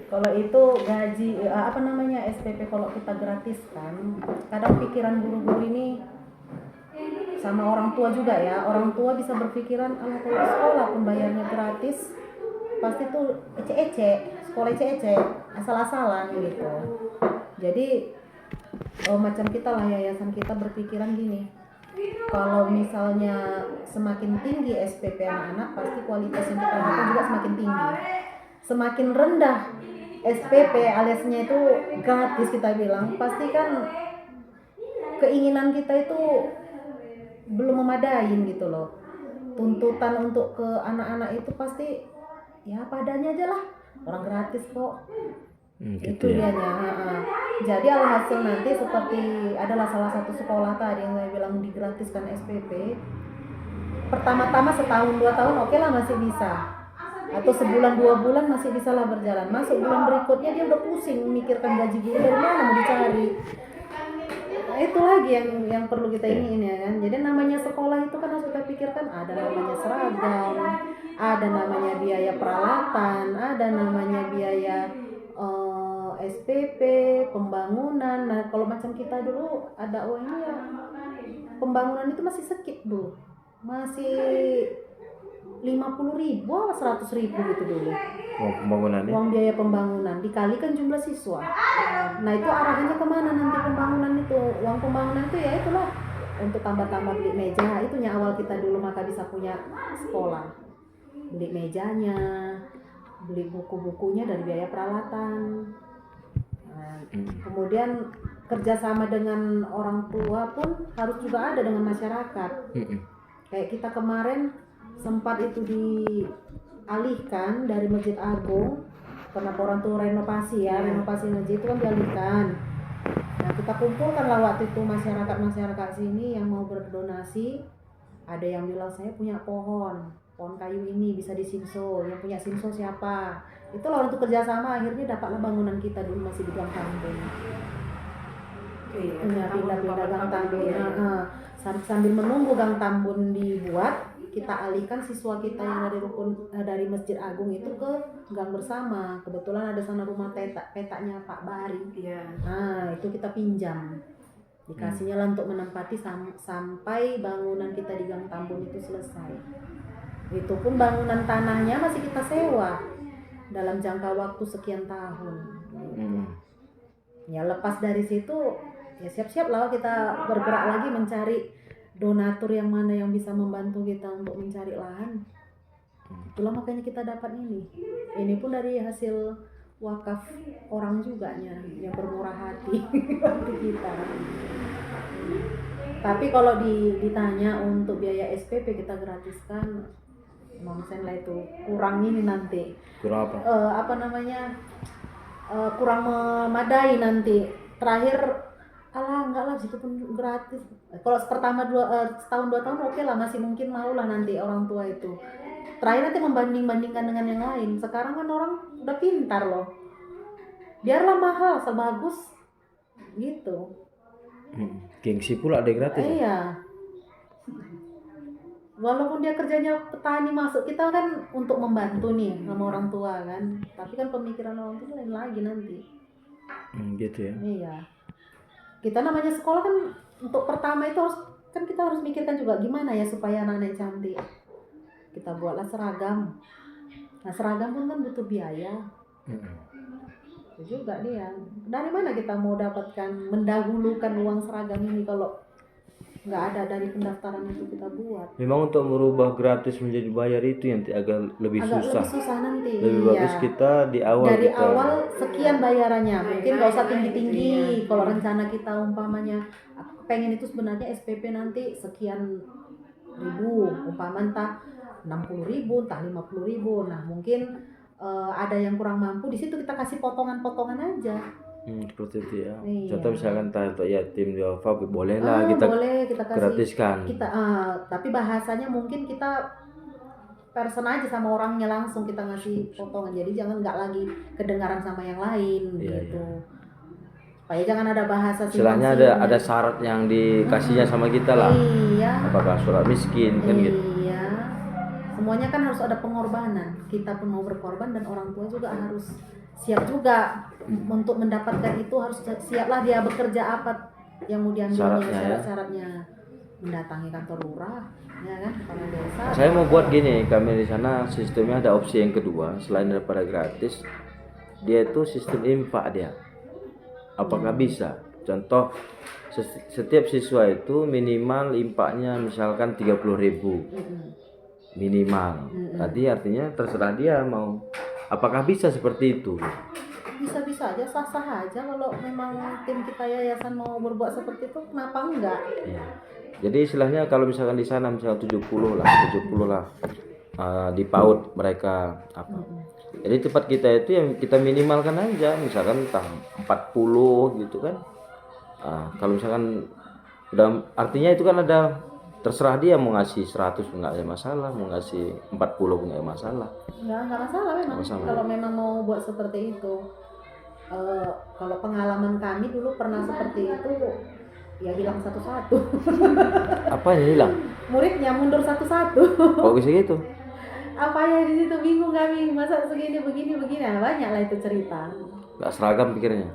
Kalau itu gaji apa namanya SPP kalau kita gratiskan, kadang pikiran guru-guru ini sama orang tua juga ya. Orang tua bisa berpikiran, alah kalau sekolah pun bayarnya gratis, pasti tuh ece-ece, sekolah ece-ece, asal-asalan gitu. Jadi macam kita lah, yayasan kita berpikiran gini, kalau misalnya semakin tinggi SPP anak-anak, pasti kualitas yang kita harapkan juga semakin tinggi. Semakin rendah SPP aliasnya itu gratis kita bilang, pasti kan keinginan kita itu belum memadain gitu loh. Tuntutan untuk ke anak-anak itu pasti ya padanya aja lah, orang gratis kok. Itu ya. dianya. Jadi alhasil nanti seperti adalah salah satu sekolah tadi yang saya bilang digratiskan SPP. Pertama-tama setahun 2 tahun oke lah masih bisa, atau sebulan 2 bulan masih bisa lah berjalan. Masuk bulan berikutnya dia udah pusing memikirkan gaji guru dari mana mau dicari. Nah, itu lagi yang perlu kita ingin ya kan. Jadi namanya sekolah itu kan harus kita pikirkan, ada namanya seragam, ada namanya biaya peralatan, ada namanya biaya SPP, pembangunan. Nah kalau macam kita dulu ada uangnya ya, pembangunan itu masih sedikit Bu, masih 50.000 atau 100.000 gitu dulu. Pembangunannya? Uang biaya pembangunan dikalikan jumlah siswa. Nah itu arahannya kemana nanti pembangunan itu? Uang pembangunan itu ya itulah untuk tambah-tambah beli meja. Itunya awal kita dulu maka bisa punya sekolah. Beli mejanya, beli buku-bukunya dari biaya peralatan. Nah, kemudian kerjasama dengan orang tua pun harus juga ada dengan masyarakat. Kayak kita kemarin sempat itu dialihkan dari Masjid Agung karena orang tua renovasi masjid itu kan dialihkan. Nah kita kumpulkanlah waktu itu masyarakat sini yang mau berdonasi. Ada yang bilang saya punya pohon kayu ini bisa disimso, yang punya simso siapa? Itulah untuk kerjasama akhirnya dapatlah bangunan kita dulu masih di Gang Tambun. Pindah-pindah Gang Tambun. Sambil menunggu Gang Tambun dibuat, kita alihkan siswa kita yang dari Masjid Agung itu ke Gang Bersama. Kebetulan ada sana rumah petaknya Pak Bari. Nah itu kita pinjam. Dikasihnya lah untuk menempati sampai bangunan kita di Gang Tambun itu selesai. Itu pun bangunan tanahnya masih kita sewa dalam jangka waktu sekian tahun. Ya lepas dari situ ya siap-siap lah kita bergerak lagi mencari donatur yang mana yang bisa membantu kita untuk mencari lahan. Itulah makanya kita dapat ini. Ini pun dari hasil wakaf orang juga nya yang bermurah hati untuk kita. Tapi kalau ditanya untuk biaya SPP kita gratiskan, nonsen lah itu, kurang ini nanti. Kurang apa? Kurang memadai nanti. Terakhir enggak lah meskipun gratis. Kalau pertama setahun 2 tahun oke lah, masih mungkin mau lah nanti orang tua itu. Terakhir nanti membanding-bandingkan dengan yang lain. Sekarang kan orang udah pintar loh. Biarlah mahal asal bagus gitu. Gengsi pula ada gratis. Iya. Walaupun dia kerjanya petani, masuk kita kan untuk membantu nih sama orang tua kan. Tapi kan pemikiran orang tua lain lagi nanti. Gitu ya. Iya. Kita namanya sekolah kan untuk pertama itu kita harus mikirkan juga gimana ya supaya anak-anak cantik. Kita buatlah seragam. Nah seragam pun kan butuh biaya. Itu juga dia. Dari mana kita mau dapatkan mendahulukan uang seragam ini kalau nggak ada dari pendaftaran itu kita buat. Memang untuk merubah gratis menjadi bayar itu yang agak lebih susah. Lebih susah nanti. Lebih bagus kita di awal. Dari awal sekian bayarannya, mungkin nggak usah tinggi-tinggi. Kalau rencana kita umpamanya pengen itu sebenarnya SPP nanti sekian ribu, umpamanya entah 60.000, entah 50.000. Nah mungkin ada yang kurang mampu, di situ kita kasih potongan-potongan aja. Seperti itu ya. Iya. Contoh misalkan untuk yatim duafa boleh lah kita kasih, gratiskan. Tapi bahasanya mungkin kita person aja sama orangnya langsung kita ngasih potongan. Jadi jangan nggak lagi kedengaran sama yang lain gitu. Supaya jangan ada bahasa istilahnya ada syarat yang dikasihnya sama kita lah. Iya. Apakah surat miskin kan gitu. Iya. semuanya kan harus ada pengorbanan. Kita pun mau berkorban dan orang tua juga harus siap juga untuk mendapatkan itu. Harus siaplah dia bekerja apa yang mau diambilnya, Syaratnya, ya. syarat-syaratnya, mendatangi kantor lurah, ya kan, kepala desa. Saya mau buat gini, kami di sana sistemnya ada opsi yang kedua selain daripada gratis, dia itu sistem infak dia. Apakah bisa? Contoh setiap siswa itu minimal infaknya misalkan 30.000 minimal. Tadi artinya terserah dia mau. Apakah bisa seperti itu? Bisa-bisa aja, sah-sah aja kalau memang tim kita yayasan mau berbuat seperti itu, kenapa enggak? Ya. Jadi istilahnya kalau misalkan di sana misalnya 70 lah di PAUD mereka apa. Jadi tempat kita itu yang kita minimalkan aja, misalkan entah 40 gitu kan. Kalau misalkan udah, artinya itu kan ada, terserah dia mau ngasih 100 enggak ada masalah, mau ngasih 40 enggak ada masalah. Enggak masalah memang. Nggak masalah. Kalau memang mau buat seperti itu. Kalau pengalaman kami dulu pernah seperti itu, ya hilang satu-satu. Apa yang hilang? Muridnya mundur satu-satu. Kok bisa gitu? Apa ya di situ, bingung kami, masa segini begini. Nah, banyak lah itu cerita. Enggak seragam pikirnya.